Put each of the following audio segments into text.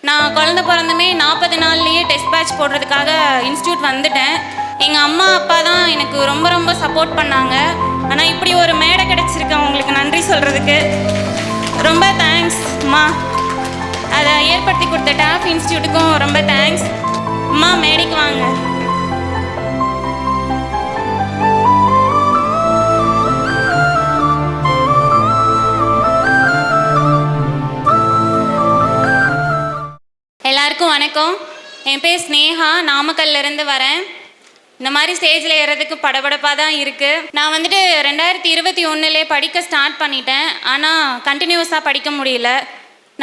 நான் குழந்தை பிறந்துமே 40 நாள்லேயே டெஸ்ட் பேட்ச் போடுறதுக்காக இன்ஸ்டியூட் வந்துட்டேன். எங்கள் அம்மா அப்பா தான் எனக்கு ரொம்ப ரொம்ப சப்போர்ட் பண்ணாங்க. ஆனால் இப்படி ஒரு மேடை கிடச்சிருக்கு, அவங்களுக்கு நன்றி சொல்கிறதுக்கு ரொம்ப தேங்க்ஸ் அம்மா. அதை ஏற்படுத்தி கொடுத்த டாப் இன்ஸ்டியூட்டுக்கும் ரொம்ப தேங்க்ஸ் அம்மா. மேடைக்கு வாங்க. எல்லாருக்கும் வணக்கம். என் பேர் ஸ்னேகா, நாமக்கல்லேருந்து வரேன். இந்த மாதிரி ஸ்டேஜில் ஏறதுக்கு படபடப்பாக தான் இருக்குது. நான் வந்துட்டு 2021 படிக்க ஸ்டார்ட் பண்ணிட்டேன். ஆனால் கண்டினியூஸாக படிக்க முடியல.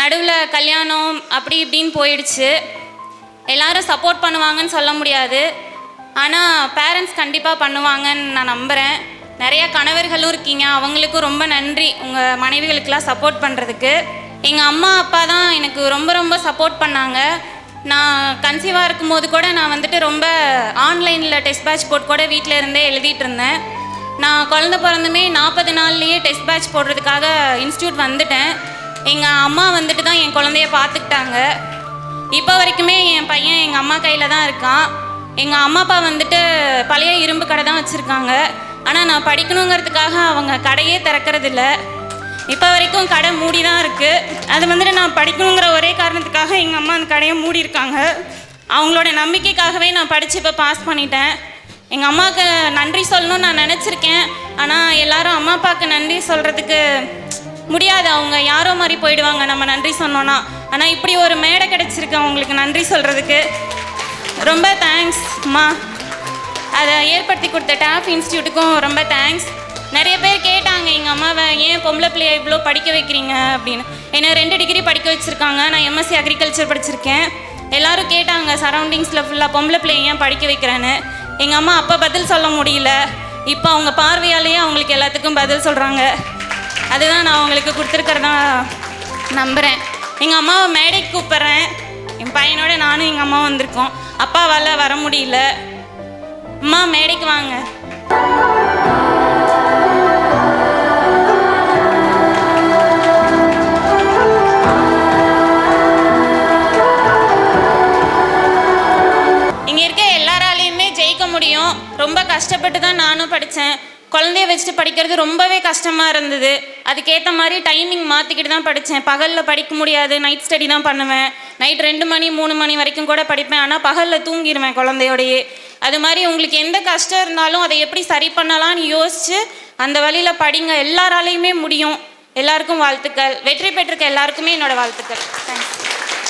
நடுவில் கல்யாணம் அப்படி இப்படின்னு போயிடுச்சு. எல்லோரும் சப்போர்ட் பண்ணுவாங்கன்னு சொல்ல முடியாது, ஆனால் பேரண்ட்ஸ் கண்டிப்பாக பண்ணுவாங்கன்னு நான் நம்புகிறேன். நிறைய கணவர்களும் இருக்கீங்க, அவங்களுக்கும் ரொம்ப நன்றி உங்கள் மனைவிகளுக்கெல்லாம் சப்போர்ட் பண்ணுறதுக்கு. எங்கள் அம்மா அப்பா தான் எனக்கு ரொம்ப ரொம்ப சப்போர்ட் பண்ணாங்க. நான் கன்சீவாக இருக்கும்போது கூட நான் வந்துட்டு ரொம்ப ஆன்லைனில் டெஸ்ட் பேட்ச் போட்டு கூட வீட்டில் இருந்தே எழுதிட்டு இருந்தேன். நான் குழந்தை பிறந்துமே 40 நாள்லேயே டெஸ்ட் பேட்ச் போடுறதுக்காக இன்ஸ்டியூட் வந்துட்டேன். எங்கள் அம்மா வந்துட்டு தான் என் குழந்தைய பார்த்துக்கிட்டாங்க. இப்போ வரைக்குமே என் பையன் எங்கள் அம்மா கையில் தான் இருக்கான். எங்கள் அம்மா அப்பா வந்துட்டு பழைய இரும்பு கடை தான் வச்சுருக்காங்க. ஆனால் நான் படிக்கணுங்கிறதுக்காக அவங்க கடையே திறக்கிறதில்ல. இப்போ வரைக்கும் கடை மூடி தான் இருக்குது. அது வந்துட்டு நான் படிக்கணுங்கிற ஒரே காரணத்துக்காக எங்கள் அம்மா அந்த கடையை மூடியிருக்காங்க. அவங்களோட நம்பிக்கைக்காகவே நான் படித்து இப்போ பாஸ் பண்ணிட்டேன். எங்கள் அம்மாவுக்கு நன்றி சொல்லணும்னு நான் நினச்சிருக்கேன். ஆனால் எல்லோரும் அம்மா அப்பாவுக்கு நன்றி சொல்கிறதுக்கு முடியாது, அவங்க யாரோ மாதிரி போயிடுவாங்க நம்ம நன்றி சொன்னோன்னா. ஆனால் இப்படி ஒரு மேடை கிடச்சிருக்கு, அவங்களுக்கு நன்றி சொல்கிறதுக்கு ரொம்ப தேங்க்ஸ் அம்மா. அதை ஏற்படுத்தி கொடுத்த டாப் இன்ஸ்டியூட்டுக்கும் ரொம்ப தேங்க்ஸ். நிறைய பேர் கேட்டாங்க எங்கள் அம்மாவை, ஏன் பொம்பளை பிள்ளைய இவ்வளோ படிக்க வைக்கிறீங்க அப்படின்னு. என்னை 2 டிகிரி படிக்க வச்சுருக்காங்க. நான் எம்எஸ்சி அக்ரிகல்ச்சர் படிச்சிருக்கேன். எல்லோரும் கேட்டாங்க சரௌண்டிங்ஸில் ஃபுல்லாக பொம்பளை பிள்ளைய ஏன் படிக்க வைக்கிறேன்னு. எங்கள் அம்மா அப்போ பதில் சொல்ல முடியல. இப்போ அவங்க பார்வையாலேயே அவங்களுக்கு எல்லாத்துக்கும் பதில் சொல்கிறாங்க. அதுதான் நான் அவங்களுக்கு கொடுத்துருக்கிறதா நம்புகிறேன். எங்கள் அம்மாவை மேடைக்கு கூப்பிட்றேன். என் பையனோட நானும் எங்கள் அம்மாவும் வந்திருக்கோம். அப்பாவால் வர முடியல. அம்மா மேடைக்கு வாங்க. முடியும். ரொம்ப கஷ்டப்பட்டு தான் நானும் படித்தேன். குழந்தைய வச்சுட்டு படிக்கிறது ரொம்பவே கஷ்டமாக இருந்தது. அதுக்கேற்ற மாதிரி டைமிங் மாற்றிக்கிட்டு தான் படித்தேன். பகலில் படிக்க முடியாது, நைட் ஸ்டடி தான் பண்ணுவேன். நைட் 2 மணி 3 மணி வரைக்கும் கூட படிப்பேன். ஆனால் பகலில் தூங்கிடுவேன் குழந்தையோடையே. அது மாதிரி உங்களுக்கு எந்த கஷ்டம் இருந்தாலும் அதை எப்படி சரி பண்ணலான்னு யோசித்து அந்த வழியில் படிங்க. எல்லாராலையுமே முடியும். எல்லாருக்கும் வாழ்த்துக்கள். வெற்றி பெற்றிருக்க எல்லாருக்குமே என்னோடய வாழ்த்துக்கள். தேங்க்ஸ்.